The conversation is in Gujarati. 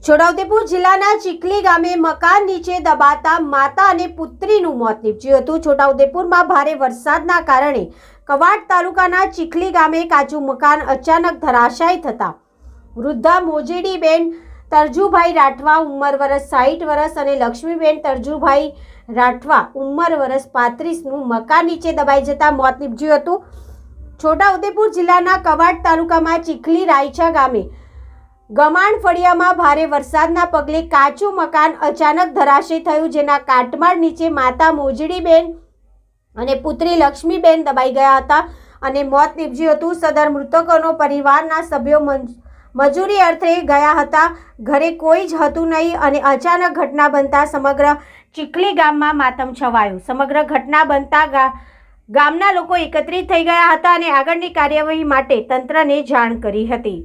છોટાઉદેપુર જિલ્લાના ચીખલી ગામે મકાન નીચે દબાતા માતા અને પુત્રીનું મોત નીપજ્યું હતું। છોટાઉદેપુરમાં ભારે વરસાદના કારણે કવાંટ તાલુકાના ચીખલી ગામે કાચું મકાન અચાનક ધરાશાયી થતા વૃદ્ધા મોજેડીબેન તરજુભાઈ રાઠવા ઉંમર વર્ષ 60 વર્ષ અને લક્ષ્મીબેન તરજુભાઈ રાઠવા ઉંમર વર્ષ 35નું મકાન નીચે દબાઈ જતા મોત નીપજ્યું હતું। છોટાઉદેપુર જિલ્લાના કવાંટ તાલુકામાં ચીખલી રાયચા ગામે ગમાણ ફળિયામાં ભારે વરસાદના પગલે કાચું મકાન અચાનક ધરાશાયી થયું, જેના કાટમાળ નીચે માતા મોજડીબેન અને પુત્રી લક્ષ્મીબેન દબાઈ ગયા હતા અને મોત નીપજ્યું હતું। સદર મૃતકોનો પરિવારના સભ્યો મજૂરી અર્થે ગયા હતા, ઘરે કોઈ જ હતું નહીં અને અચાનક ઘટના બનતા સમગ્ર ચીખલી ગામમાં માતમ છવાયો। સમગ્ર ઘટના બનતા ગામના લોકો એકત્રિત થઈ ગયા હતા અને આગળની કાર્યવાહી માટે તંત્રને જાણ કરી હતી।